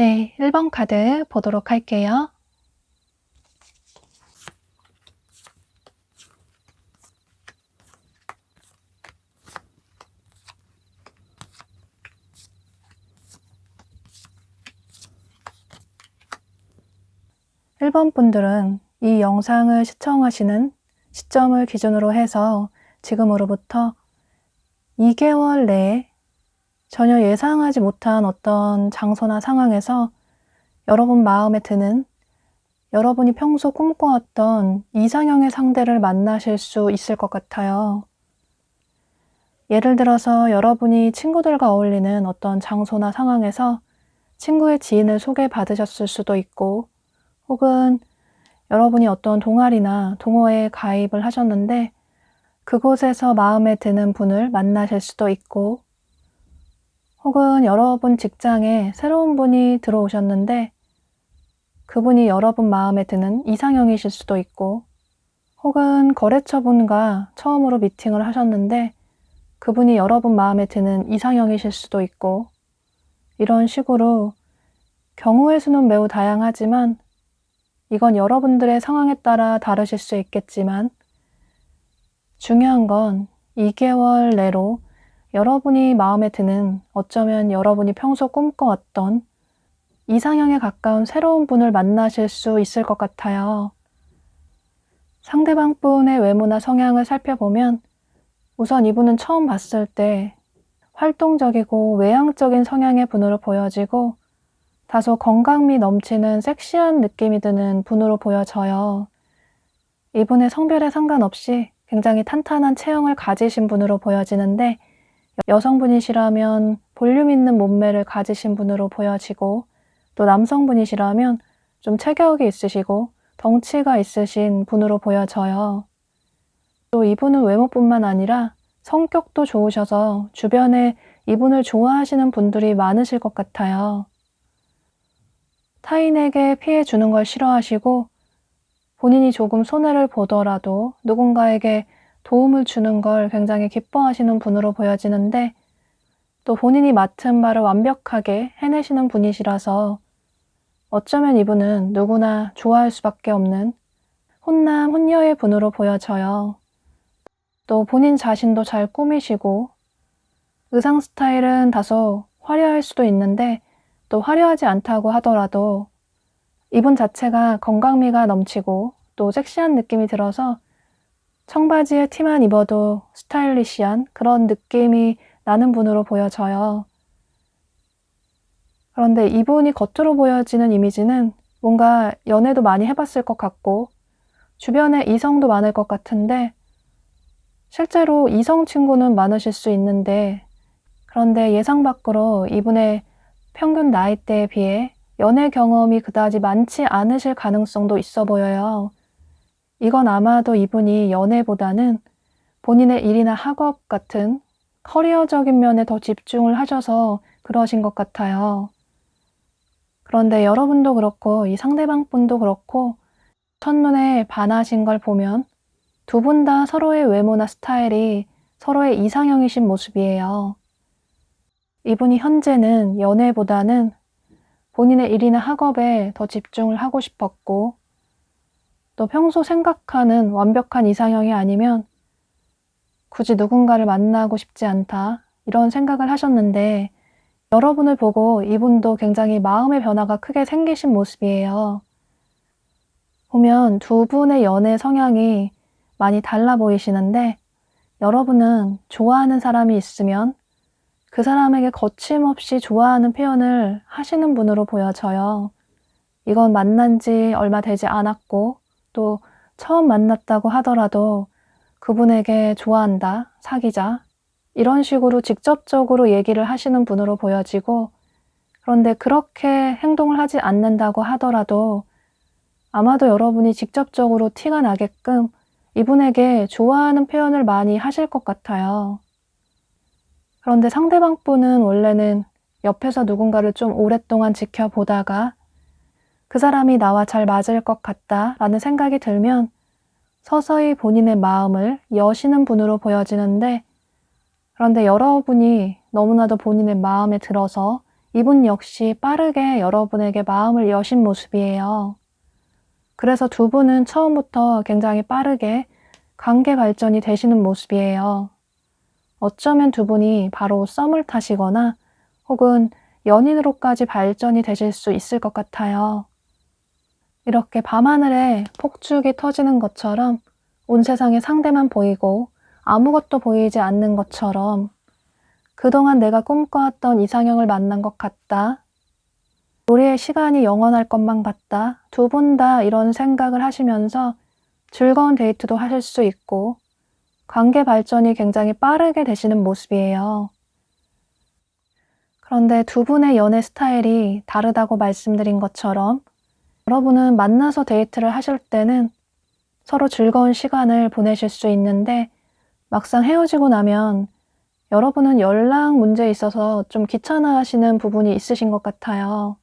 네, 1번 카드 보도록 할게요. 1번 분들은 이 영상을 시청하시는 시점을 기준으로 해서 지금으로부터 2개월 내에 전혀 예상하지 못한 어떤 장소나 상황에서 여러분 마음에 드는 여러분이 평소 꿈꿔왔던 이상형의 상대를 만나실 수 있을 것 같아요. 예를 들어서 여러분이 친구들과 어울리는 어떤 장소나 상황에서 친구의 지인을 소개받으셨을 수도 있고, 혹은 여러분이 어떤 동아리나 동호회에 가입을 하셨는데 그곳에서 마음에 드는 분을 만나실 수도 있고, 혹은 여러분 직장에 새로운 분이 들어오셨는데 그분이 여러분 마음에 드는 이상형이실 수도 있고, 혹은 거래처분과 처음으로 미팅을 하셨는데 그분이 여러분 마음에 드는 이상형이실 수도 있고, 이런 식으로 경우의 수는 매우 다양하지만 이건 여러분들의 상황에 따라 다르실 수 있겠지만 중요한 건 2개월 내로 여러분이 마음에 드는, 어쩌면 여러분이 평소 꿈꿔왔던 이상형에 가까운 새로운 분을 만나실 수 있을 것 같아요. 상대방 분의 외모나 성향을 살펴보면 우선 이분은 처음 봤을 때 활동적이고 외향적인 성향의 분으로 보여지고 다소 건강미 넘치는 섹시한 느낌이 드는 분으로 보여져요. 이분의 성별에 상관없이 굉장히 탄탄한 체형을 가지신 분으로 보여지는데, 여성분이시라면 볼륨 있는 몸매를 가지신 분으로 보여지고, 또 남성분이시라면 좀 체격이 있으시고 덩치가 있으신 분으로 보여져요. 또 이분은 외모뿐만 아니라 성격도 좋으셔서 주변에 이분을 좋아하시는 분들이 많으실 것 같아요. 타인에게 피해 주는 걸 싫어하시고 본인이 조금 손해를 보더라도 누군가에게 도움을 주는 걸 굉장히 기뻐하시는 분으로 보여지는데, 또 본인이 맡은 바를 완벽하게 해내시는 분이시라서 어쩌면 이분은 누구나 좋아할 수밖에 없는 훈남 훈녀의 분으로 보여져요. 또 본인 자신도 잘 꾸미시고 의상 스타일은 다소 화려할 수도 있는데, 또 화려하지 않다고 하더라도 이분 자체가 건강미가 넘치고 또 섹시한 느낌이 들어서 청바지에 티만 입어도 스타일리시한 그런 느낌이 나는 분으로 보여져요. 그런데 이분이 겉으로 보여지는 이미지는 뭔가 연애도 많이 해봤을 것 같고 주변에 이성도 많을 것 같은데, 실제로 이성 친구는 많으실 수 있는데, 그런데 예상 밖으로 이분의 평균 나이대에 비해 연애 경험이 그다지 많지 않으실 가능성도 있어 보여요. 이건 아마도 이분이 연애보다는 본인의 일이나 학업 같은 커리어적인 면에 더 집중을 하셔서 그러신 것 같아요. 그런데 여러분도 그렇고 이 상대방 분도 그렇고 첫눈에 반하신 걸 보면 두 분 다 서로의 외모나 스타일이 서로의 이상형이신 모습이에요. 이분이 현재는 연애보다는 본인의 일이나 학업에 더 집중을 하고 싶었고, 또 평소 생각하는 완벽한 이상형이 아니면 굳이 누군가를 만나고 싶지 않다, 이런 생각을 하셨는데, 여러분을 보고 이분도 굉장히 마음의 변화가 크게 생기신 모습이에요. 보면 두 분의 연애 성향이 많이 달라 보이시는데, 여러분은 좋아하는 사람이 있으면 그 사람에게 거침없이 좋아하는 표현을 하시는 분으로 보여져요. 이건 만난 지 얼마 되지 않았고 또 처음 만났다고 하더라도 그분에게 좋아한다, 사귀자, 이런 식으로 직접적으로 얘기를 하시는 분으로 보여지고, 그런데 그렇게 행동을 하지 않는다고 하더라도 아마도 여러분이 직접적으로 티가 나게끔 이분에게 좋아하는 표현을 많이 하실 것 같아요. 그런데 상대방 분은 원래는 옆에서 누군가를 좀 오랫동안 지켜보다가 그 사람이 나와 잘 맞을 것 같다라는 생각이 들면 서서히 본인의 마음을 여시는 분으로 보여지는데, 그런데 여러분이 너무나도 본인의 마음에 들어서 이분 역시 빠르게 여러분에게 마음을 여신 모습이에요. 그래서 두 분은 처음부터 굉장히 빠르게 관계 발전이 되시는 모습이에요. 어쩌면 두 분이 바로 썸을 타시거나 혹은 연인으로까지 발전이 되실 수 있을 것 같아요. 이렇게 밤하늘에 폭죽이 터지는 것처럼 온 세상에 상대만 보이고 아무것도 보이지 않는 것처럼 그동안 내가 꿈꿔왔던 이상형을 만난 것 같다. 우리의 시간이 영원할 것만 같다. 두 분 다 이런 생각을 하시면서 즐거운 데이트도 하실 수 있고 관계 발전이 굉장히 빠르게 되시는 모습이에요. 그런데 두 분의 연애 스타일이 다르다고 말씀드린 것처럼 여러분은 만나서 데이트를 하실 때는 서로 즐거운 시간을 보내실 수 있는데 막상 헤어지고 나면 여러분은 연락 문제에 있어서 좀 귀찮아하시는 부분이 있으신 것 같아요.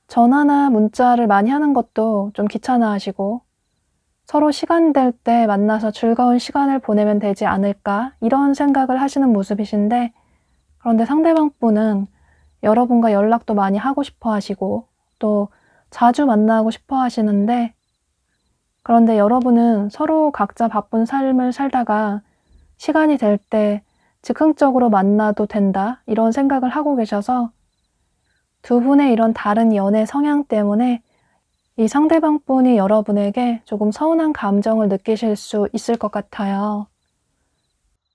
전화나 문자를 많이 하는 것도 좀 귀찮아하시고 서로 시간 될 때 만나서 즐거운 시간을 보내면 되지 않을까 이런 생각을 하시는 모습이신데 그런데 상대방 분은 여러분과 연락도 많이 하고 싶어 하시고 또 자주 만나고 싶어 하시는데 그런데 여러분은 서로 각자 바쁜 삶을 살다가 시간이 될 때 즉흥적으로 만나도 된다 이런 생각을 하고 계셔서 두 분의 이런 다른 연애 성향 때문에 이 상대방 분이 여러분에게 조금 서운한 감정을 느끼실 수 있을 것 같아요.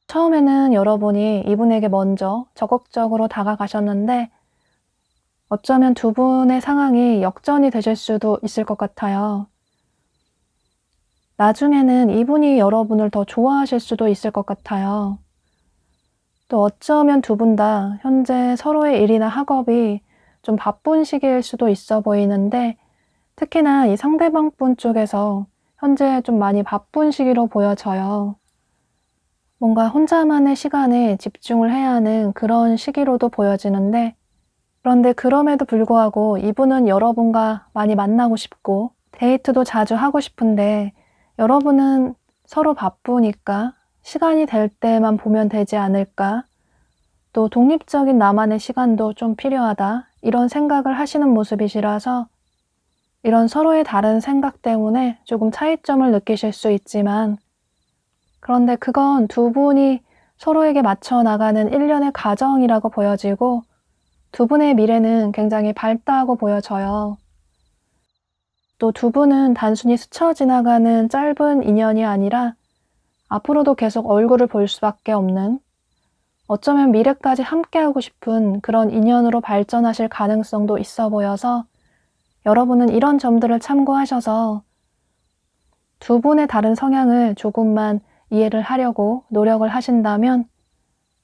처음에는 여러분이 이분에게 먼저 적극적으로 다가가셨는데 어쩌면 두 분의 상황이 역전이 되실 수도 있을 것 같아요. 나중에는 이분이 여러분을 더 좋아하실 수도 있을 것 같아요. 또 어쩌면 두 분 다 현재 서로의 일이나 학업이 좀 바쁜 시기일 수도 있어 보이는데 특히나 이 상대방 분 쪽에서 현재 좀 많이 바쁜 시기로 보여져요. 뭔가 혼자만의 시간에 집중을 해야 하는 그런 시기로도 보여지는데 그런데 그럼에도 불구하고 이분은 여러분과 많이 만나고 싶고 데이트도 자주 하고 싶은데 여러분은 서로 바쁘니까 시간이 될 때만 보면 되지 않을까? 또 독립적인 나만의 시간도 좀 필요하다. 이런 생각을 하시는 모습이시라서 이런 서로의 다른 생각 때문에 조금 차이점을 느끼실 수 있지만 그런데 그건 두 분이 서로에게 맞춰 나가는 일련의 과정이라고 보여지고 두 분의 미래는 굉장히 밝다고 보여져요. 또 두 분은 단순히 스쳐 지나가는 짧은 인연이 아니라 앞으로도 계속 얼굴을 볼 수밖에 없는 어쩌면 미래까지 함께하고 싶은 그런 인연으로 발전하실 가능성도 있어 보여서 여러분은 이런 점들을 참고하셔서 두 분의 다른 성향을 조금만 이해를 하려고 노력을 하신다면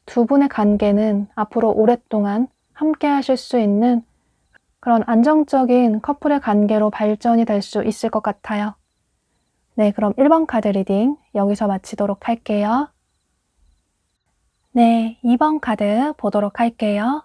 두 분의 관계는 앞으로 오랫동안 함께 하실 수 있는 그런 안정적인 커플의 관계로 발전이 될 수 있을 것 같아요. 네, 그럼 1번 카드 리딩 여기서 마치도록 할게요. 네, 2번 카드 보도록 할게요.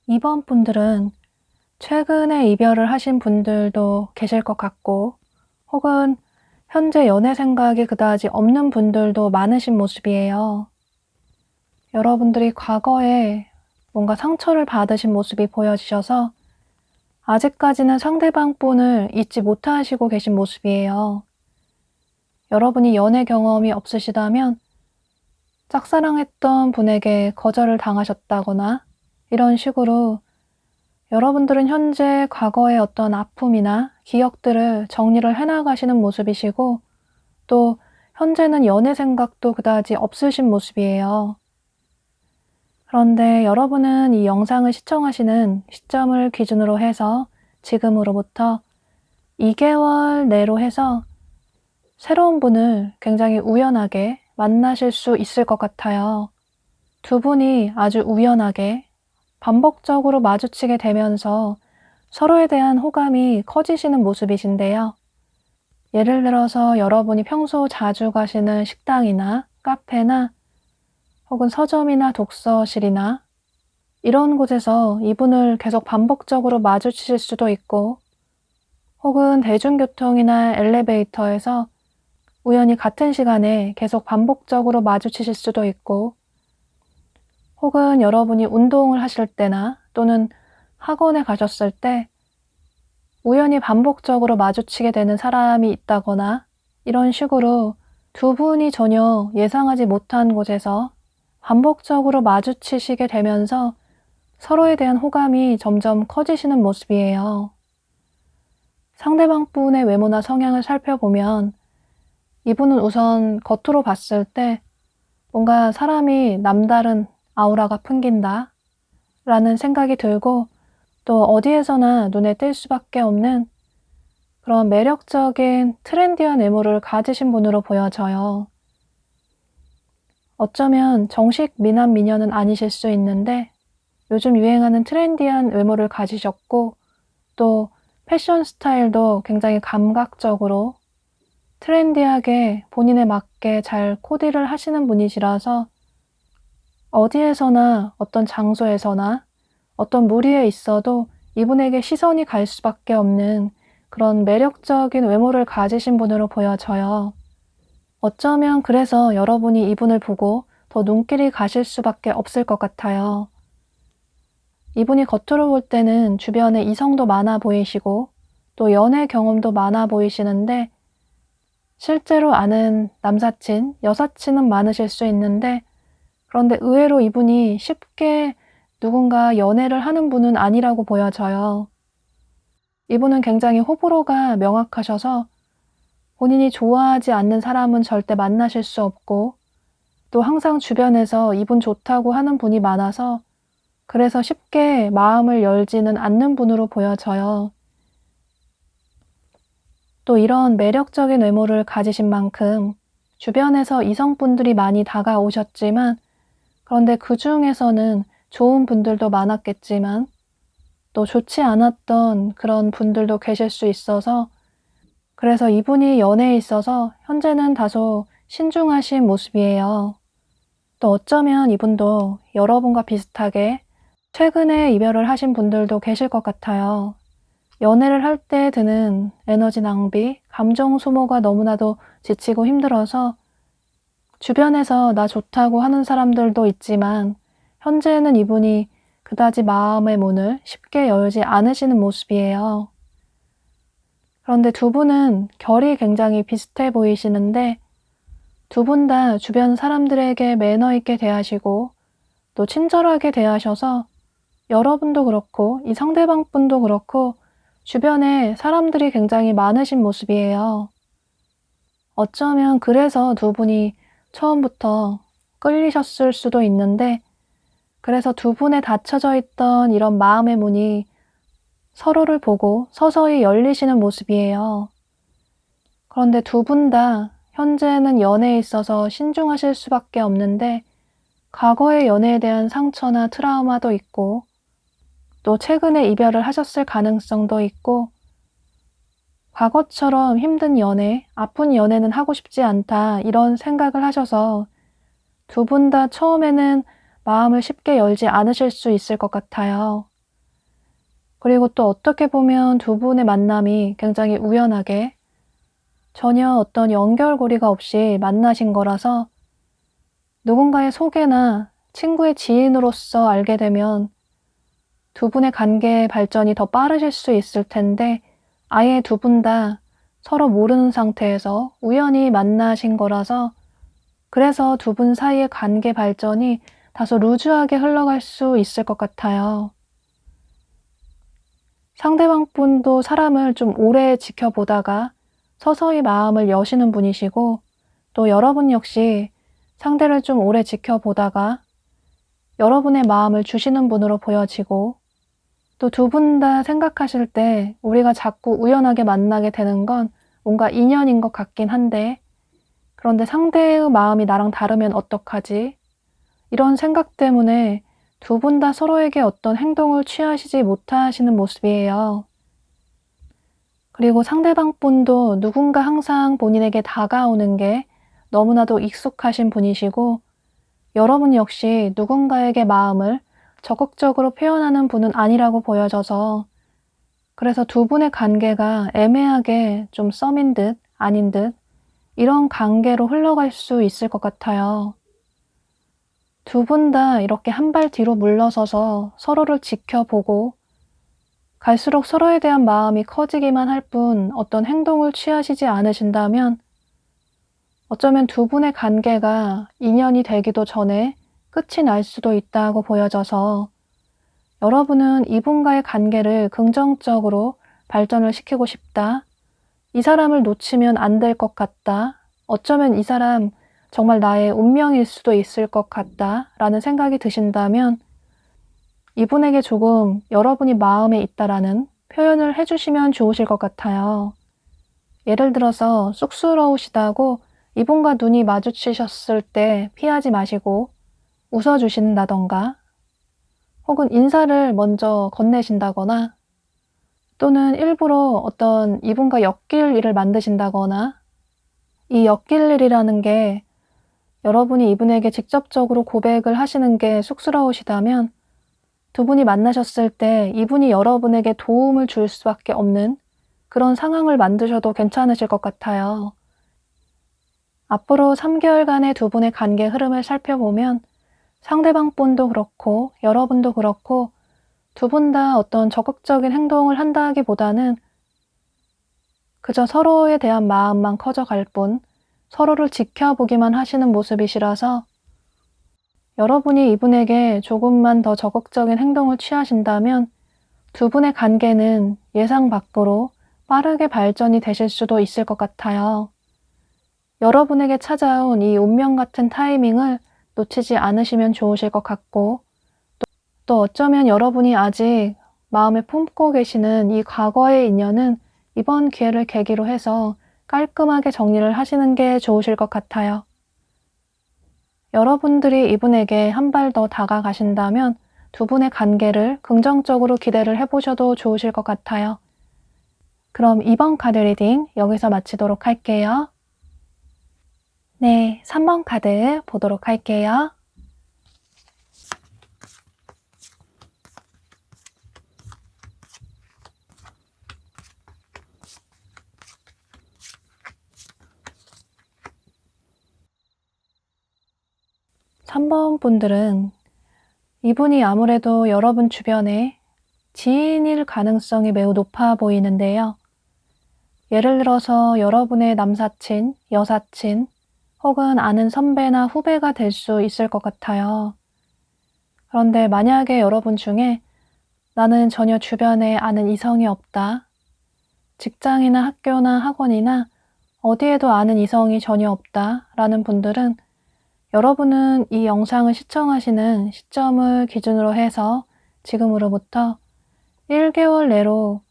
2번 분들은 최근에 이별을 하신 분들도 계실 것 같고 혹은 현재 연애 생각이 그다지 없는 분들도 많으신 모습이에요. 여러분들이 과거에 뭔가 상처를 받으신 모습이 보여지셔서 아직까지는 상대방 분을 잊지 못하시고 계신 모습이에요. 여러분이 연애 경험이 없으시다면 짝사랑했던 분에게 거절을 당하셨다거나 이런 식으로 여러분들은 현재 과거의 어떤 아픔이나 기억들을 정리를 해나가시는 모습이시고 또 현재는 연애 생각도 그다지 없으신 모습이에요. 그런데 여러분은 이 영상을 시청하시는 시점을 기준으로 해서 지금으로부터 2개월 내로 해서 새로운 분을 굉장히 우연하게 만나실 수 있을 것 같아요. 두 분이 아주 우연하게 반복적으로 마주치게 되면서 서로에 대한 호감이 커지시는 모습이신데요. 예를 들어서 여러분이 평소 자주 가시는 식당이나 카페나 혹은 서점이나 독서실이나 이런 곳에서 이분을 계속 반복적으로 마주치실 수도 있고, 혹은 대중교통이나 엘리베이터에서 우연히 같은 시간에 계속 반복적으로 마주치실 수도 있고, 혹은 여러분이 운동을 하실 때나 또는 학원에 가셨을 때 우연히 반복적으로 마주치게 되는 사람이 있다거나, 이런 식으로 두 분이 전혀 예상하지 못한 곳에서 반복적으로 마주치시게 되면서 서로에 대한 호감이 점점 커지시는 모습이에요. 상대방 분의 외모나 성향을 살펴보면 이분은 우선 겉으로 봤을 때 뭔가 사람이 남다른 아우라가 풍긴다 라는 생각이 들고, 또 어디에서나 눈에 띌 수밖에 없는 그런 매력적인 트렌디한 외모를 가지신 분으로 보여져요. 어쩌면 정식 미남 미녀는 아니실 수 있는데 요즘 유행하는 트렌디한 외모를 가지셨고, 또 패션 스타일도 굉장히 감각적으로 트렌디하게 본인에 맞게 잘 코디를 하시는 분이시라서 어디에서나 어떤 장소에서나 어떤 무리에 있어도 이분에게 시선이 갈 수밖에 없는 그런 매력적인 외모를 가지신 분으로 보여져요. 어쩌면 그래서 여러분이 이분을 보고 더 눈길이 가실 수밖에 없을 것 같아요. 이분이 겉으로 볼 때는 주변에 이성도 많아 보이시고 또 연애 경험도 많아 보이시는데, 실제로 아는 남사친, 여사친은 많으실 수 있는데, 그런데 의외로 이분이 쉽게 누군가 연애를 하는 분은 아니라고 보여져요. 이분은 굉장히 호불호가 명확하셔서 본인이 좋아하지 않는 사람은 절대 만나실 수 없고, 또 항상 주변에서 이분 좋다고 하는 분이 많아서 그래서 쉽게 마음을 열지는 않는 분으로 보여져요. 또 이런 매력적인 외모를 가지신 만큼 주변에서 이성분들이 많이 다가오셨지만, 그런데 그 중에서는 좋은 분들도 많았겠지만 또 좋지 않았던 그런 분들도 계실 수 있어서, 그래서 이분이 연애에 있어서 현재는 다소 신중하신 모습이에요. 또 어쩌면 이분도 여러분과 비슷하게 최근에 이별을 하신 분들도 계실 것 같아요. 연애를 할 때 드는 에너지 낭비, 감정 소모가 너무나도 지치고 힘들어서 주변에서 나 좋다고 하는 사람들도 있지만 현재는 이분이 그다지 마음의 문을 쉽게 열지 않으시는 모습이에요. 그런데 두 분은 결이 굉장히 비슷해 보이시는데, 두 분 다 주변 사람들에게 매너 있게 대하시고 또 친절하게 대하셔서 여러분도 그렇고 이 상대방 분도 그렇고 주변에 사람들이 굉장히 많으신 모습이에요. 어쩌면 그래서 두 분이 처음부터 끌리셨을 수도 있는데, 그래서 두 분의 닫혀져 있던 이런 마음의 문이 서로를 보고 서서히 열리시는 모습이에요. 그런데 두 분 다 현재는 연애에 있어서 신중하실 수밖에 없는데, 과거의 연애에 대한 상처나 트라우마도 있고 또 최근에 이별을 하셨을 가능성도 있고, 과거처럼 힘든 연애, 아픈 연애는 하고 싶지 않다 이런 생각을 하셔서 두 분 다 처음에는 마음을 쉽게 열지 않으실 수 있을 것 같아요. 그리고 또 어떻게 보면 두 분의 만남이 굉장히 우연하게 전혀 어떤 연결고리가 없이 만나신 거라서 누군가의 소개나 친구의 지인으로서 알게 되면 두 분의 관계 발전이 더 빠르실 수 있을 텐데, 아예 두 분 다 서로 모르는 상태에서 우연히 만나신 거라서 그래서 두 분 사이의 관계 발전이 다소 루즈하게 흘러갈 수 있을 것 같아요. 상대방 분도 사람을 좀 오래 지켜보다가 서서히 마음을 여시는 분이시고, 또 여러분 역시 상대를 좀 오래 지켜보다가 여러분의 마음을 주시는 분으로 보여지고, 또 두 분 다 생각하실 때 우리가 자꾸 우연하게 만나게 되는 건 뭔가 인연인 것 같긴 한데, 그런데 상대의 마음이 나랑 다르면 어떡하지? 이런 생각 때문에 두 분 다 서로에게 어떤 행동을 취하시지 못하시는 모습이에요. 그리고 상대방 분도 누군가 항상 본인에게 다가오는 게 너무나도 익숙하신 분이시고, 여러분 역시 누군가에게 마음을 적극적으로 표현하는 분은 아니라고 보여져서 그래서 두 분의 관계가 애매하게 좀 썸인 듯 아닌 듯 이런 관계로 흘러갈 수 있을 것 같아요. 두 분 다 이렇게 한 발 뒤로 물러서서 서로를 지켜보고 갈수록 서로에 대한 마음이 커지기만 할 뿐 어떤 행동을 취하시지 않으신다면 어쩌면 두 분의 관계가 인연이 되기도 전에 끝이 날 수도 있다고 보여져서 여러분은 이분과의 관계를 긍정적으로 발전을 시키고 싶다. 이 사람을 놓치면 안 될 것 같다. 어쩌면 이 사람 정말 나의 운명일 수도 있을 것 같다. 라는 생각이 드신다면 이분에게 조금 여러분이 마음에 있다라는 표현을 해주시면 좋으실 것 같아요. 예를 들어서 쑥스러우시다고 이분과 눈이 마주치셨을 때 피하지 마시고 웃어주신다던가 혹은 인사를 먼저 건네신다거나 또는 일부러 어떤 이분과 엮일 일을 만드신다거나 이 엮일 일이라는 게 여러분이 이분에게 직접적으로 고백을 하시는 게 쑥스러우시다면 두 분이 만나셨을 때 이분이 여러분에게 도움을 줄 수밖에 없는 그런 상황을 만드셔도 괜찮으실 것 같아요. 앞으로 3개월간의 두 분의 관계 흐름을 살펴보면 상대방 분도 그렇고 여러분도 그렇고 두 분 다 어떤 적극적인 행동을 한다기보다는 그저 서로에 대한 마음만 커져갈 뿐 서로를 지켜보기만 하시는 모습이시라서 여러분이 이분에게 조금만 더 적극적인 행동을 취하신다면 두 분의 관계는 예상 밖으로 빠르게 발전이 되실 수도 있을 것 같아요. 여러분에게 찾아온 이 운명 같은 타이밍을 놓치지 않으시면 좋으실 것 같고 또 어쩌면 여러분이 아직 마음에 품고 계시는 이 과거의 인연은 이번 기회를 계기로 해서 깔끔하게 정리를 하시는 게 좋으실 것 같아요. 여러분들이 이분에게 한 발 더 다가가신다면 두 분의 관계를 긍정적으로 기대를 해보셔도 좋으실 것 같아요. 그럼 이번 카드 리딩 여기서 마치도록 할게요. 네, 3번 카드 보도록 할게요. 삼 번 분들은 이분이 아무래도 여러분 주변에 지인일 가능성이 매우 높아 보이는데요. 예를 들어서 여러분의 남사친, 여사친, 혹은 아는 선배나 후배가 될 수 있을 것 같아요. 그런데 만약에 여러분 중에 나는 전혀 주변에 아는 이성이 없다. 직장이나 학교나 학원이나 어디에도 아는 이성이 전혀 없다. 라는 분들은 여러분은 이 영상을 시청하시는 시점을 기준으로 해서 지금으로부터 1개월 내로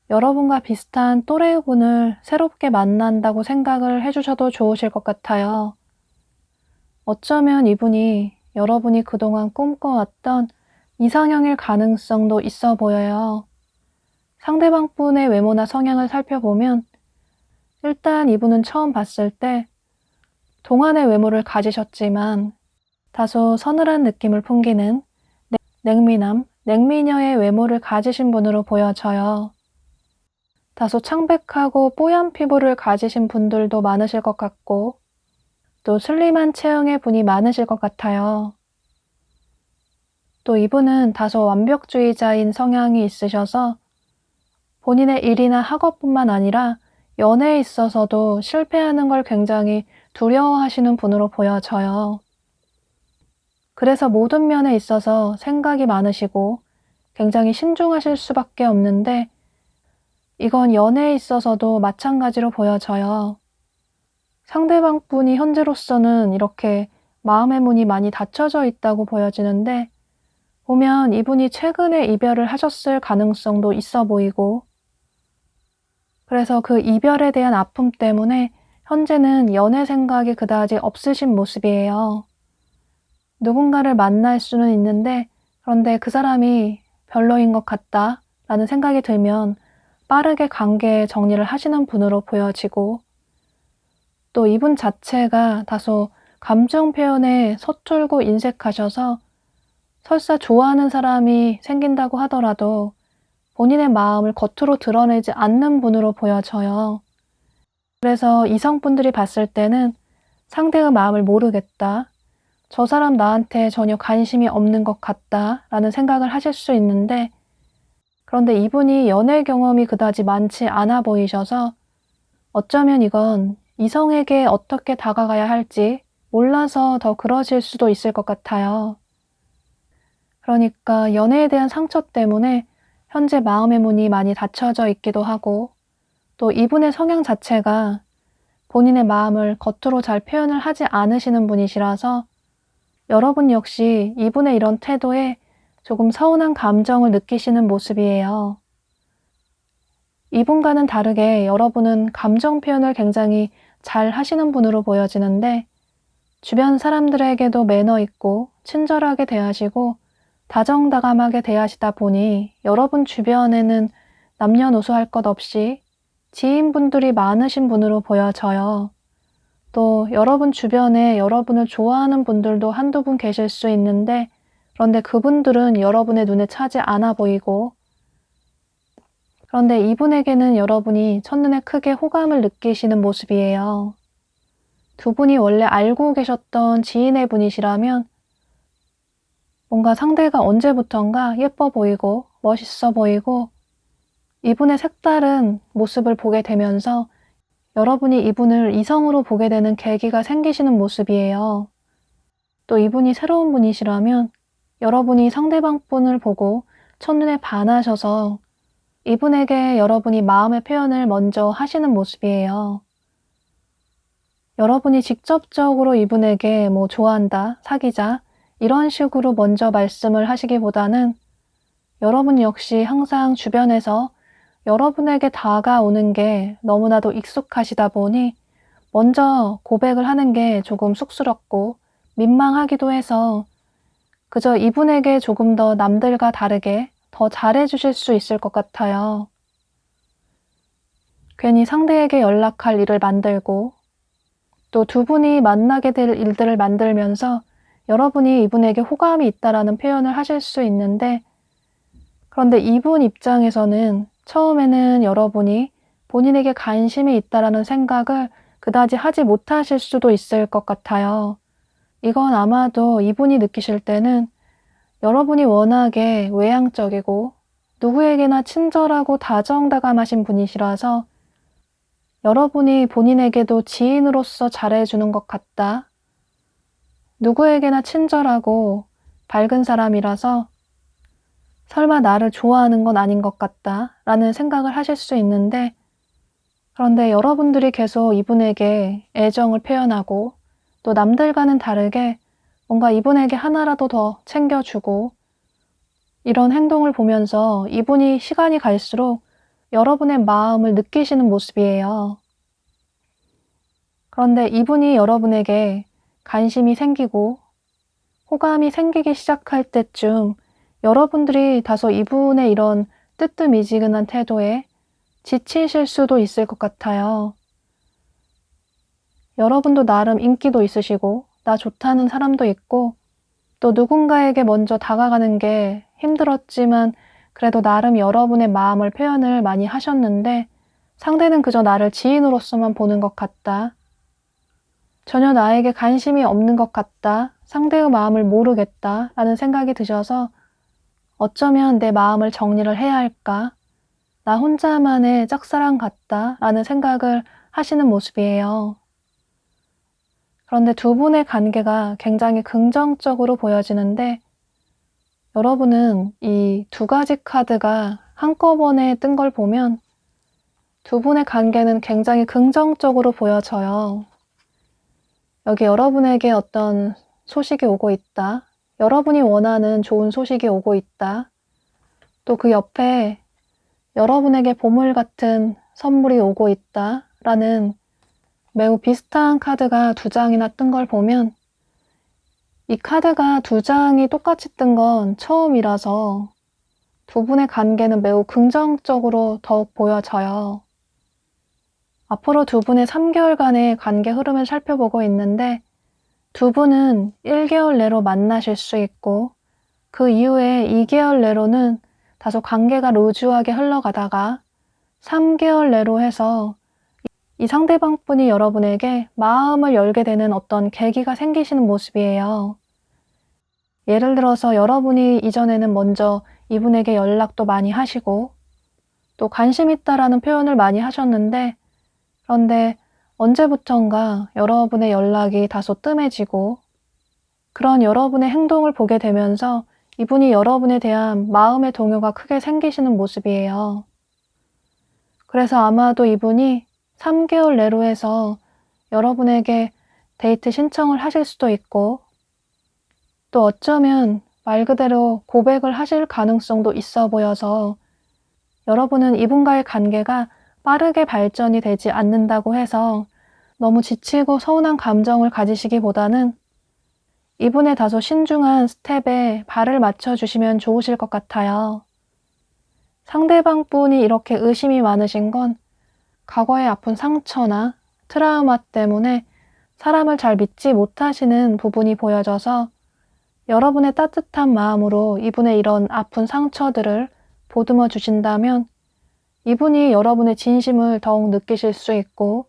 여러분과 비슷한 또래의 분을 새롭게 만난다고 생각을 해주셔도 좋으실 것 같아요. 어쩌면 이분이 여러분이 그동안 꿈꿔왔던 이상형일 가능성도 있어 보여요. 상대방 분의 외모나 성향을 살펴보면 일단 이분은 처음 봤을 때 동안의 외모를 가지셨지만 다소 서늘한 느낌을 풍기는 냉미남, 냉미녀의 외모를 가지신 분으로 보여져요. 다소 창백하고 뽀얀 피부를 가지신 분들도 많으실 것 같고 또 슬림한 체형의 분이 많으실 것 같아요. 또 이분은 다소 완벽주의자인 성향이 있으셔서 본인의 일이나 학업뿐만 아니라 연애에 있어서도 실패하는 걸 굉장히 두려워하시는 분으로 보여져요. 그래서 모든 면에 있어서 생각이 많으시고 굉장히 신중하실 수밖에 없는데 이건 연애에 있어서도 마찬가지로 보여져요. 상대방 분이 현재로서는 이렇게 마음의 문이 많이 닫혀져 있다고 보여지는데 보면 이분이 최근에 이별을 하셨을 가능성도 있어 보이고 그래서 그 이별에 대한 아픔 때문에 현재는 연애 생각이 그다지 없으신 모습이에요. 누군가를 만날 수는 있는데 그런데 그 사람이 별로인 것 같다 라는 생각이 들면 빠르게 관계 정리를 하시는 분으로 보여지고 또 이분 자체가 다소 감정 표현에 서툴고 인색하셔서 설사 좋아하는 사람이 생긴다고 하더라도 본인의 마음을 겉으로 드러내지 않는 분으로 보여져요. 그래서 이성분들이 봤을 때는 상대의 마음을 모르겠다, 저 사람 나한테 전혀 관심이 없는 것 같다 라는 생각을 하실 수 있는데, 그런데 이분이 연애 경험이 그다지 많지 않아 보이셔서 어쩌면 이건 이성에게 어떻게 다가가야 할지 몰라서 더 그러실 수도 있을 것 같아요. 그러니까 연애에 대한 상처 때문에 현재 마음의 문이 많이 닫혀져 있기도 하고, 또 이분의 성향 자체가 본인의 마음을 겉으로 잘 표현을 하지 않으시는 분이시라서 여러분 역시 이분의 이런 태도에 조금 서운한 감정을 느끼시는 모습이에요. 이분과는 다르게 여러분은 감정 표현을 굉장히 잘 하시는 분으로 보여지는데, 주변 사람들에게도 매너 있고 친절하게 대하시고 다정다감하게 대하시다 보니 여러분 주변에는 남녀노소 할 것 없이 지인분들이 많으신 분으로 보여져요. 또 여러분 주변에 여러분을 좋아하는 분들도 한두 분 계실 수 있는데, 그런데 그분들은 여러분의 눈에 차지 않아 보이고, 그런데 이분에게는 여러분이 첫눈에 크게 호감을 느끼시는 모습이에요. 두 분이 원래 알고 계셨던 지인의 분이시라면 뭔가 상대가 언제부턴가 예뻐 보이고 멋있어 보이고 이분의 색다른 모습을 보게 되면서 여러분이 이분을 이성으로 보게 되는 계기가 생기시는 모습이에요. 또 이분이 새로운 분이시라면 여러분이 상대방 분을 보고 첫눈에 반하셔서 이분에게 여러분이 마음의 표현을 먼저 하시는 모습이에요. 여러분이 직접적으로 이분에게 뭐 좋아한다, 사귀자 이런 식으로 먼저 말씀을 하시기보다는 여러분 역시 항상 주변에서 여러분에게 다가오는 게 너무나도 익숙하시다 보니 먼저 고백을 하는 게 조금 쑥스럽고 민망하기도 해서 그저 이분에게 조금 더 남들과 다르게 더 잘해주실 수 있을 것 같아요. 괜히 상대에게 연락할 일을 만들고 또 두 분이 만나게 될 일들을 만들면서 여러분이 이분에게 호감이 있다라는 표현을 하실 수 있는데, 그런데 이분 입장에서는 처음에는 여러분이 본인에게 관심이 있다라는 생각을 그다지 하지 못하실 수도 있을 것 같아요. 이건 아마도 이분이 느끼실 때는 여러분이 워낙에 외향적이고 누구에게나 친절하고 다정다감하신 분이시라서 여러분이 본인에게도 지인으로서 잘해주는 것 같다, 누구에게나 친절하고 밝은 사람이라서 설마 나를 좋아하는 건 아닌 것 같다 라는 생각을 하실 수 있는데, 그런데 여러분들이 계속 이분에게 애정을 표현하고 또 남들과는 다르게 뭔가 이분에게 하나라도 더 챙겨주고 이런 행동을 보면서 이분이 시간이 갈수록 여러분의 마음을 느끼시는 모습이에요. 그런데 이분이 여러분에게 관심이 생기고 호감이 생기기 시작할 때쯤 여러분들이 다소 이분의 이런 뜨뜻미지근한 태도에 지치실 수도 있을 것 같아요. 여러분도 나름 인기도 있으시고 나 좋다는 사람도 있고 또 누군가에게 먼저 다가가는 게 힘들었지만 그래도 나름 여러분의 마음을 표현을 많이 하셨는데 상대는 그저 나를 지인으로서만 보는 것 같다, 전혀 나에게 관심이 없는 것 같다, 상대의 마음을 모르겠다 라는 생각이 드셔서 어쩌면 내 마음을 정리를 해야 할까, 나 혼자만의 짝사랑 같다 라는 생각을 하시는 모습이에요. 그런데 두 분의 관계가 굉장히 긍정적으로 보여지는데, 여러분은 이 두 가지 카드가 한꺼번에 뜬 걸 보면 두 분의 관계는 굉장히 긍정적으로 보여져요. 여기 여러분에게 어떤 소식이 오고 있다, 여러분이 원하는 좋은 소식이 오고 있다, 또 그 옆에 여러분에게 보물 같은 선물이 오고 있다 라는 매우 비슷한 카드가 두 장이나 뜬 걸 보면 이 카드가 두 장이 똑같이 뜬 건 처음이라서 두 분의 관계는 매우 긍정적으로 더욱 보여져요. 앞으로 두 분의 3개월간의 관계 흐름을 살펴보고 있는데 두 분은 1개월 내로 만나실 수 있고 그 이후에 2개월 내로는 다소 관계가 루즈하게 흘러가다가 3개월 내로 해서 이 상대방분이 여러분에게 마음을 열게 되는 어떤 계기가 생기시는 모습이에요. 예를 들어서 여러분이 이전에는 먼저 이분에게 연락도 많이 하시고 또 관심 있다라는 표현을 많이 하셨는데, 그런데 언제부턴가 여러분의 연락이 다소 뜸해지고 그런 여러분의 행동을 보게 되면서 이분이 여러분에 대한 마음의 동요가 크게 생기시는 모습이에요. 그래서 아마도 이분이 3개월 내로 해서 여러분에게 데이트 신청을 하실 수도 있고, 또 어쩌면 말 그대로 고백을 하실 가능성도 있어 보여서 여러분은 이분과의 관계가 빠르게 발전이 되지 않는다고 해서 너무 지치고 서운한 감정을 가지시기보다는 이분의 다소 신중한 스텝에 발을 맞춰주시면 좋으실 것 같아요. 상대방 분이 이렇게 의심이 많으신 건 과거의 아픈 상처나 트라우마 때문에 사람을 잘 믿지 못하시는 부분이 보여져서 여러분의 따뜻한 마음으로 이분의 이런 아픈 상처들을 보듬어 주신다면 이분이 여러분의 진심을 더욱 느끼실 수 있고,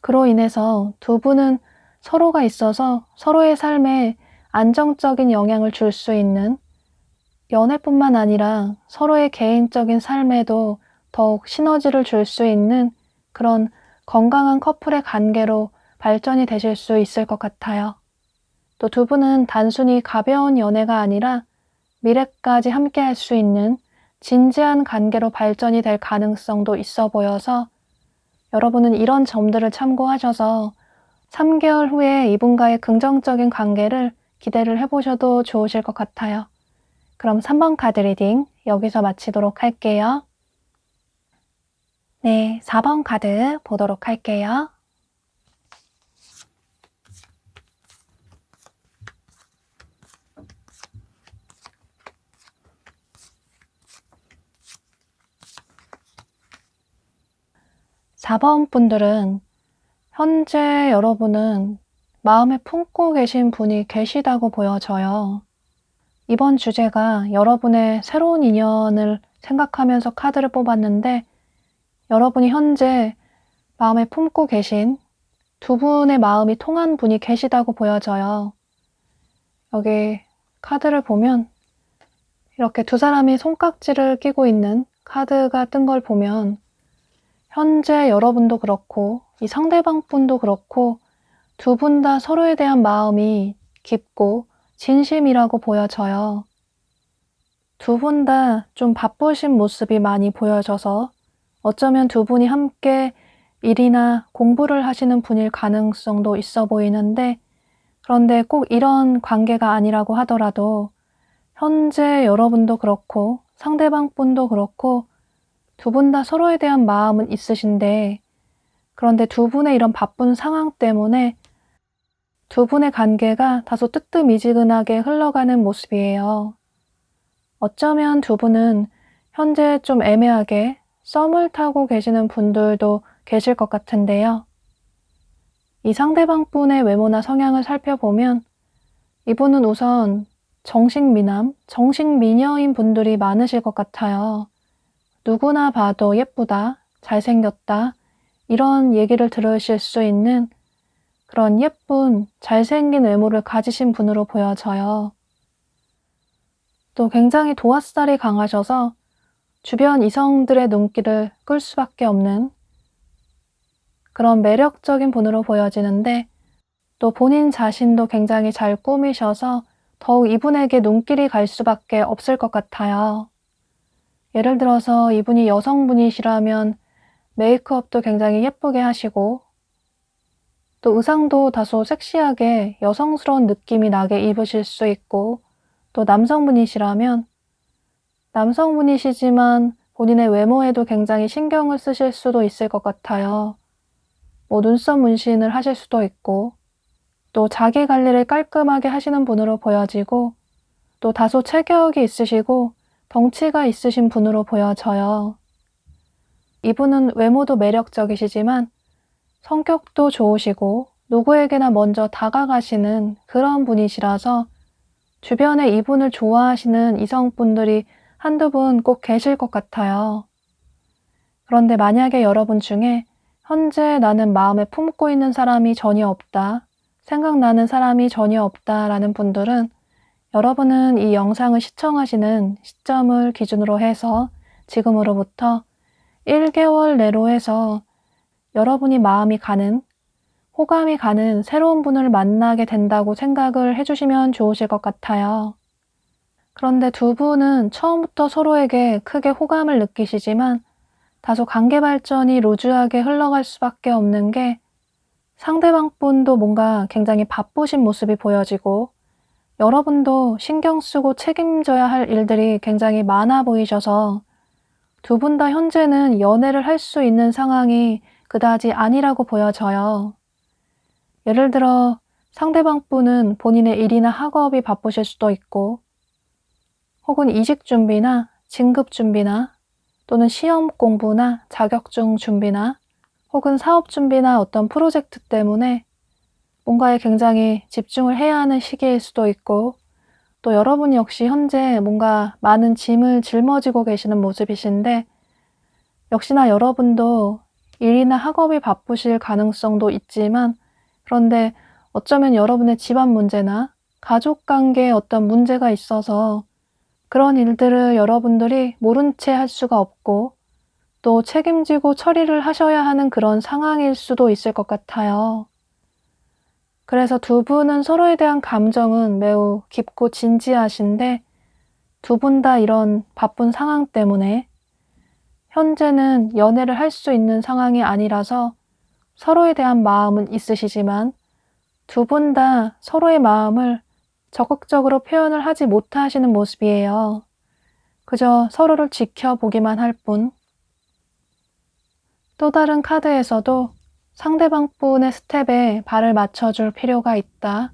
그로 인해서 두 분은 서로가 있어서 서로의 삶에 안정적인 영향을 줄 수 있는, 연애뿐만 아니라 서로의 개인적인 삶에도 더욱 시너지를 줄 수 있는 그런 건강한 커플의 관계로 발전이 되실 수 있을 것 같아요. 또 두 분은 단순히 가벼운 연애가 아니라 미래까지 함께 할 수 있는 진지한 관계로 발전이 될 가능성도 있어 보여서 여러분은 이런 점들을 참고하셔서 3개월 후에 이분과의 긍정적인 관계를 기대를 해보셔도 좋으실 것 같아요. 그럼 3번 카드 리딩 여기서 마치도록 할게요. 네, 4번 카드 보도록 할게요. (4번) 분들은 현재 여러분은 마음에 품고 계신 분이 계시다고 보여져요. 이번 주제가 여러분의 새로운 인연을 생각하면서 카드를 뽑았는데, 여러분이 현재 마음에 품고 계신 두 분의 마음이 통한 분이 계시다고 보여져요. 여기 카드를 보면 이렇게 두 사람이 손깍지를 끼고 있는 카드가 뜬 걸 보면 현재 여러분도 그렇고 이 상대방 분도 그렇고 두 분 다 서로에 대한 마음이 깊고 진심이라고 보여져요. 두 분 다 좀 바쁘신 모습이 많이 보여져서 어쩌면 두 분이 함께 일이나 공부를 하시는 분일 가능성도 있어 보이는데, 그런데 꼭 이런 관계가 아니라고 하더라도 현재 여러분도 그렇고 상대방 분도 그렇고 두 분 다 서로에 대한 마음은 있으신데, 그런데 두 분의 이런 바쁜 상황 때문에 두 분의 관계가 다소 뜨뜻미지근하게 흘러가는 모습이에요. 어쩌면 두 분은 현재 좀 애매하게 썸을 타고 계시는 분들도 계실 것 같은데요. 이 상대방 분의 외모나 성향을 살펴보면 이분은 우선 정식미남, 정식미녀인 분들이 많으실 것 같아요. 누구나 봐도 예쁘다, 잘생겼다, 이런 얘기를 들으실 수 있는 그런 예쁜, 잘생긴 외모를 가지신 분으로 보여져요. 또 굉장히 도화살이 강하셔서 주변 이성들의 눈길을 끌 수밖에 없는 그런 매력적인 분으로 보여지는데, 또 본인 자신도 굉장히 잘 꾸미셔서 더욱 이분에게 눈길이 갈 수밖에 없을 것 같아요. 예를 들어서 이분이 여성분이시라면 메이크업도 굉장히 예쁘게 하시고 또 의상도 다소 섹시하게 여성스러운 느낌이 나게 입으실 수 있고, 또 남성분이시라면 남성분이시지만 본인의 외모에도 굉장히 신경을 쓰실 수도 있을 것 같아요. 눈썹 문신을 하실 수도 있고, 또 자기 관리를 깔끔하게 하시는 분으로 보여지고, 또 다소 체격이 있으시고 덩치가 있으신 분으로 보여져요. 이분은 외모도 매력적이시지만 성격도 좋으시고 누구에게나 먼저 다가가시는 그런 분이시라서 주변에 이분을 좋아하시는 이성분들이 한두 분 꼭 계실 것 같아요. 그런데 만약에 여러분 중에 현재 나는 마음에 품고 있는 사람이 전혀 없다, 생각나는 사람이 전혀 없다라는 분들은 여러분은 이 영상을 시청하시는 시점을 기준으로 해서 지금으로부터 1개월 내로 해서 여러분이 마음이 가는, 호감이 가는 새로운 분을 만나게 된다고 생각을 해주시면 좋으실 것 같아요. 그런데 두 분은 처음부터 서로에게 크게 호감을 느끼시지만 다소 관계 발전이 루즈하게 흘러갈 수밖에 없는 게 상대방 분도 뭔가 굉장히 바쁘신 모습이 보여지고 여러분도 신경 쓰고 책임져야 할 일들이 굉장히 많아 보이셔서 두 분 다 현재는 연애를 할 수 있는 상황이 그다지 아니라고 보여져요. 예를 들어 상대방 분은 본인의 일이나 학업이 바쁘실 수도 있고 혹은 이직 준비나 진급 준비나 또는 시험 공부나 자격증 준비나 혹은 사업 준비나 어떤 프로젝트 때문에 뭔가에 굉장히 집중을 해야 하는 시기일 수도 있고 또 여러분 역시 현재 뭔가 많은 짐을 짊어지고 계시는 모습이신데 역시나 여러분도 일이나 학업이 바쁘실 가능성도 있지만 그런데 어쩌면 여러분의 집안 문제나 가족 관계에 어떤 문제가 있어서 그런 일들을 여러분들이 모른 채 할 수가 없고 또 책임지고 처리를 하셔야 하는 그런 상황일 수도 있을 것 같아요. 그래서 두 분은 서로에 대한 감정은 매우 깊고 진지하신데 두 분 다 이런 바쁜 상황 때문에 현재는 연애를 할 수 있는 상황이 아니라서 서로에 대한 마음은 있으시지만 두 분 다 서로의 마음을 적극적으로 표현을 하지 못하시는 모습이에요. 그저 서로를 지켜보기만 할 뿐. 또 다른 카드에서도 상대방 분의 스텝에 발을 맞춰줄 필요가 있다.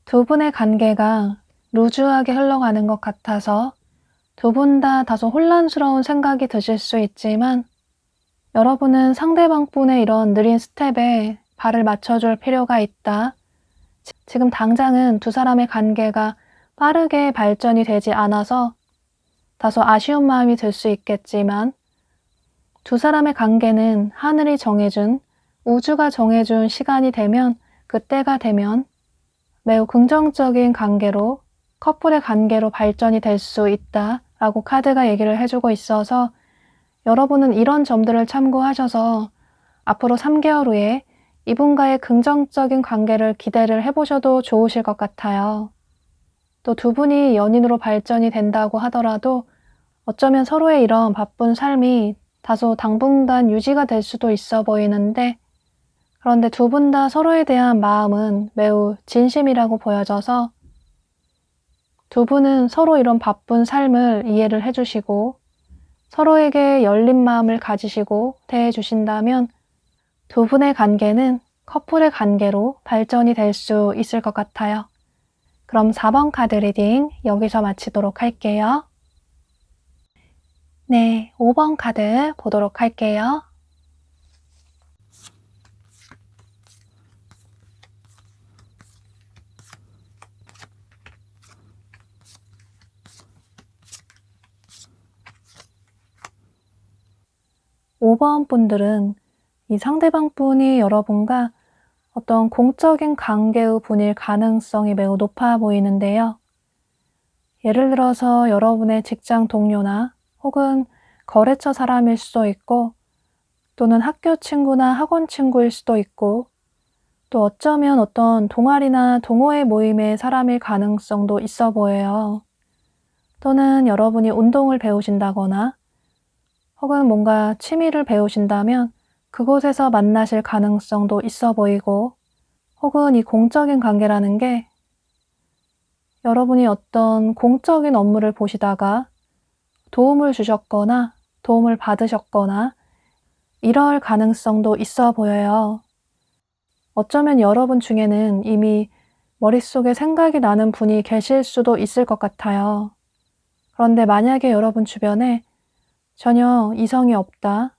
두 분의 관계가 루즈하게 흘러가는 것 같아서 두 분 다 다소 혼란스러운 생각이 드실 수 있지만 여러분은 상대방 분의 이런 느린 스텝에 발을 맞춰줄 필요가 있다. 지금 당장은 두 사람의 관계가 빠르게 발전이 되지 않아서 다소 아쉬운 마음이 들 수 있겠지만 두 사람의 관계는 하늘이 정해준, 우주가 정해준 시간이 되면 그때가 되면 매우 긍정적인 관계로 커플의 관계로 발전이 될 수 있다라고 카드가 얘기를 해주고 있어서 여러분은 이런 점들을 참고하셔서 앞으로 3개월 후에 이분과의 긍정적인 관계를 기대를 해보셔도 좋으실 것 같아요. 또 두 분이 연인으로 발전이 된다고 하더라도 어쩌면 서로의 이런 바쁜 삶이 다소 당분간 유지가 될 수도 있어 보이는데 그런데 두 분 다 서로에 대한 마음은 매우 진심이라고 보여져서 두 분은 서로 이런 바쁜 삶을 이해를 해주시고 서로에게 열린 마음을 가지시고 대해주신다면 두 분의 관계는 커플의 관계로 발전이 될 수 있을 것 같아요. 그럼 4번 카드 리딩 여기서 마치도록 할게요. 네, 5번 카드 보도록 할게요. 5번 분들은 이 상대방 분이 여러분과 어떤 공적인 관계의 분일 가능성이 매우 높아 보이는데요. 예를 들어서 여러분의 직장 동료나 혹은 거래처 사람일 수도 있고 또는 학교 친구나 학원 친구일 수도 있고 또 어쩌면 어떤 동아리나 동호회 모임의 사람일 가능성도 있어 보여요. 또는 여러분이 운동을 배우신다거나 혹은 뭔가 취미를 배우신다면 그곳에서 만나실 가능성도 있어 보이고 혹은 이 공적인 관계라는 게 여러분이 어떤 공적인 업무를 보시다가 도움을 주셨거나 도움을 받으셨거나 이럴 가능성도 있어 보여요. 어쩌면 여러분 중에는 이미 머릿속에 생각이 나는 분이 계실 수도 있을 것 같아요. 그런데 만약에 여러분 주변에 전혀 이성이 없다,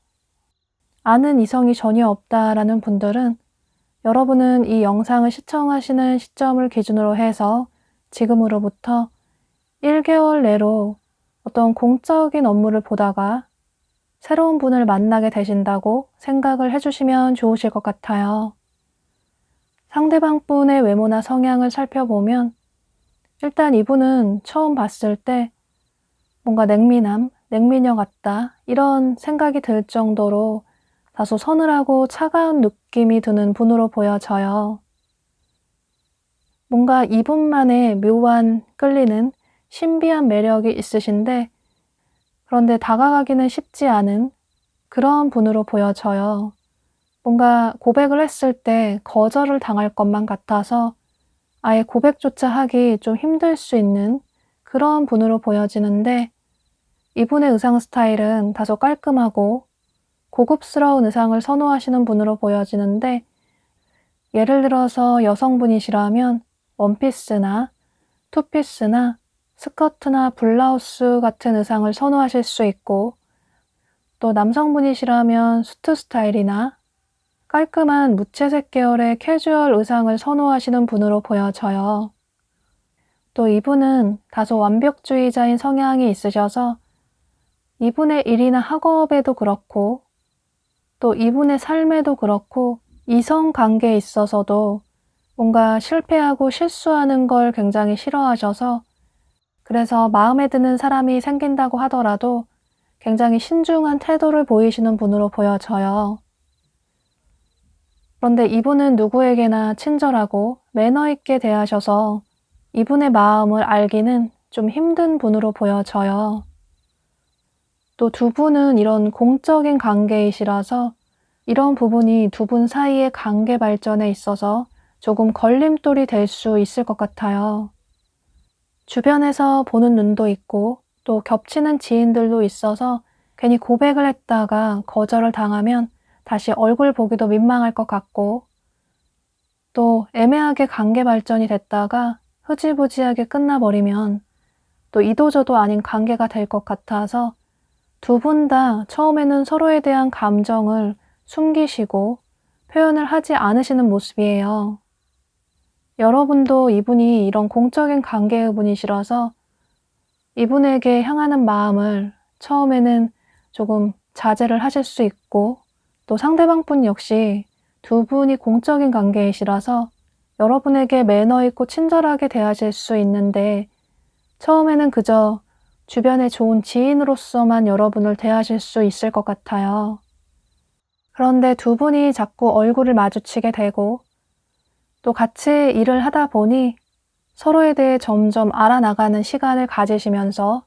아는 이성이 전혀 없다라는 분들은 여러분은 이 영상을 시청하시는 시점을 기준으로 해서 지금으로부터 1개월 내로 어떤 공적인 업무를 보다가 새로운 분을 만나게 되신다고 생각을 해주시면 좋으실 것 같아요. 상대방 분의 외모나 성향을 살펴보면 일단 이분은 처음 봤을 때 뭔가 냉미녀 같다 이런 생각이 들 정도로 다소 서늘하고 차가운 느낌이 드는 분으로 보여져요. 뭔가 이분만의 묘한 끌리는 신비한 매력이 있으신데 그런데 다가가기는 쉽지 않은 그런 분으로 보여져요. 뭔가 고백을 했을 때 거절을 당할 것만 같아서 아예 고백조차 하기 좀 힘들 수 있는 그런 분으로 보여지는데 이분의 의상 스타일은 다소 깔끔하고 고급스러운 의상을 선호하시는 분으로 보여지는데 예를 들어서 여성분이시라면 원피스나 투피스나 스커트나 블라우스 같은 의상을 선호하실 수 있고 또 남성분이시라면 수트 스타일이나 깔끔한 무채색 계열의 캐주얼 의상을 선호하시는 분으로 보여져요. 또 이분은 다소 완벽주의자인 성향이 있으셔서 이분의 일이나 학업에도 그렇고 또 이분의 삶에도 그렇고 이성 관계에 있어서도 뭔가 실패하고 실수하는 걸 굉장히 싫어하셔서 그래서 마음에 드는 사람이 생긴다고 하더라도 굉장히 신중한 태도를 보이시는 분으로 보여져요. 그런데 이분은 누구에게나 친절하고 매너 있게 대하셔서 이분의 마음을 알기는 좀 힘든 분으로 보여져요. 또 두 분은 이런 공적인 관계이시라서 이런 부분이 두 분 사이의 관계 발전에 있어서 조금 걸림돌이 될 수 있을 것 같아요. 주변에서 보는 눈도 있고 또 겹치는 지인들도 있어서 괜히 고백을 했다가 거절을 당하면 다시 얼굴 보기도 민망할 것 같고 또 애매하게 관계 발전이 됐다가 흐지부지하게 끝나버리면 또 이도저도 아닌 관계가 될 것 같아서 두 분 다 처음에는 서로에 대한 감정을 숨기시고 표현을 하지 않으시는 모습이에요. 여러분도 이분이 이런 공적인 관계의 분이시라서 이분에게 향하는 마음을 처음에는 조금 자제를 하실 수 있고 또 상대방 분 역시 두 분이 공적인 관계이시라서 여러분에게 매너 있고 친절하게 대하실 수 있는데 처음에는 그저 주변의 좋은 지인으로서만 여러분을 대하실 수 있을 것 같아요. 그런데 두 분이 자꾸 얼굴을 마주치게 되고 또 같이 일을 하다 보니 서로에 대해 점점 알아나가는 시간을 가지시면서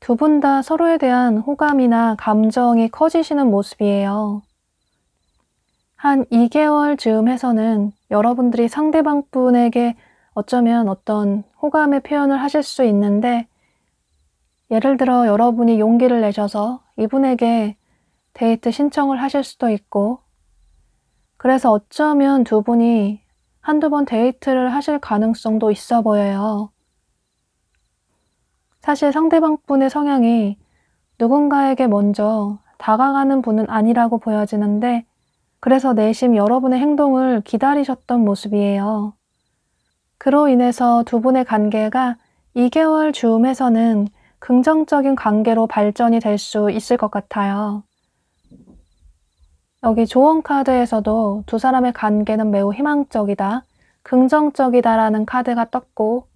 두 분 다 서로에 대한 호감이나 감정이 커지시는 모습이에요. 한 2개월 즈음 해서는 여러분들이 상대방 분에게 어쩌면 어떤 호감의 표현을 하실 수 있는데 예를 들어 여러분이 용기를 내셔서 이분에게 데이트 신청을 하실 수도 있고 그래서 어쩌면 두 분이 한두 번 데이트를 하실 가능성도 있어 보여요. 사실 상대방 분의 성향이 누군가에게 먼저 다가가는 분은 아니라고 보여지는데 그래서 내심 여러분의 행동을 기다리셨던 모습이에요. 그로 인해서 두 분의 관계가 2개월 즈음에서는 긍정적인 관계로 발전이 될 수 있을 것 같아요. 여기 조언 카드에서도 두 사람의 관계는 매우 희망적이다, 긍정적이다라는 카드가 떴고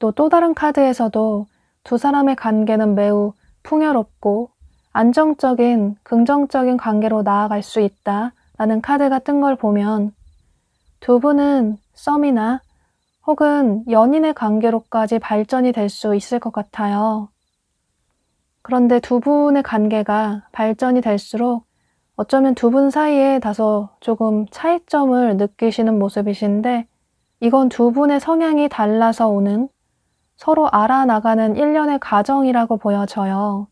또 다른 카드에서도 두 사람의 관계는 매우 풍요롭고 안정적인 긍정적인 관계로 나아갈 수 있다 라는 카드가 뜬 걸 보면 두 분은 썸이나 혹은 연인의 관계로까지 발전이 될 수 있을 것 같아요. 그런데 두 분의 관계가 발전이 될수록 어쩌면 두 분 사이에 다소 조금 차이점을 느끼시는 모습이신데 이건 두 분의 성향이 달라서 오는 서로 알아나가는 일련의 과정이라고 보여져요.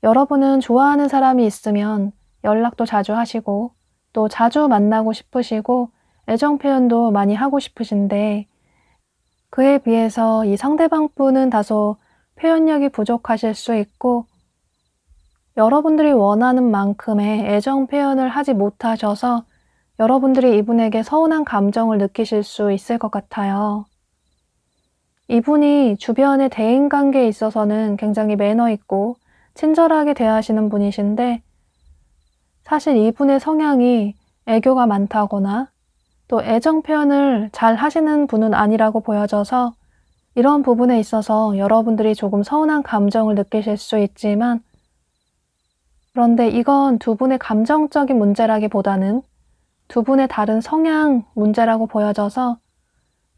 여러분은 좋아하는 사람이 있으면 연락도 자주 하시고 또 자주 만나고 싶으시고 애정 표현도 많이 하고 싶으신데 그에 비해서 이 상대방 분은 다소 표현력이 부족하실 수 있고 여러분들이 원하는 만큼의 애정 표현을 하지 못하셔서 여러분들이 이분에게 서운한 감정을 느끼실 수 있을 것 같아요. 이분이 주변의 대인관계에 있어서는 굉장히 매너 있고 친절하게 대하시는 분이신데 사실 이분의 성향이 애교가 많다거나 또 애정 표현을 잘 하시는 분은 아니라고 보여져서 이런 부분에 있어서 여러분들이 조금 서운한 감정을 느끼실 수 있지만 그런데 이건 두 분의 감정적인 문제라기보다는 두 분의 다른 성향 문제라고 보여져서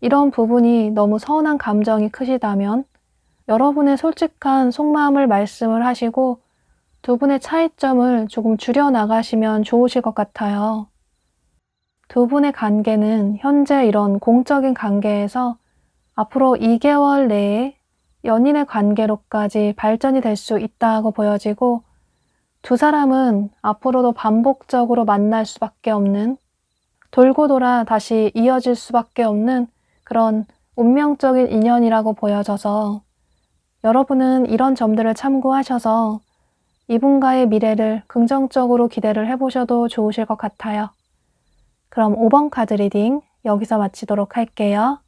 이런 부분이 너무 서운한 감정이 크시다면 여러분의 솔직한 속마음을 말씀을 하시고 두 분의 차이점을 조금 줄여 나가시면 좋으실 것 같아요. 두 분의 관계는 현재 이런 공적인 관계에서 앞으로 2개월 내에 연인의 관계로까지 발전이 될 수 있다고 보여지고 두 사람은 앞으로도 반복적으로 만날 수밖에 없는 돌고 돌아 다시 이어질 수밖에 없는 그런 운명적인 인연이라고 보여져서 여러분은 이런 점들을 참고하셔서 이분과의 미래를 긍정적으로 기대를 해보셔도 좋으실 것 같아요. 그럼 5번 카드 리딩 여기서 마치도록 할게요.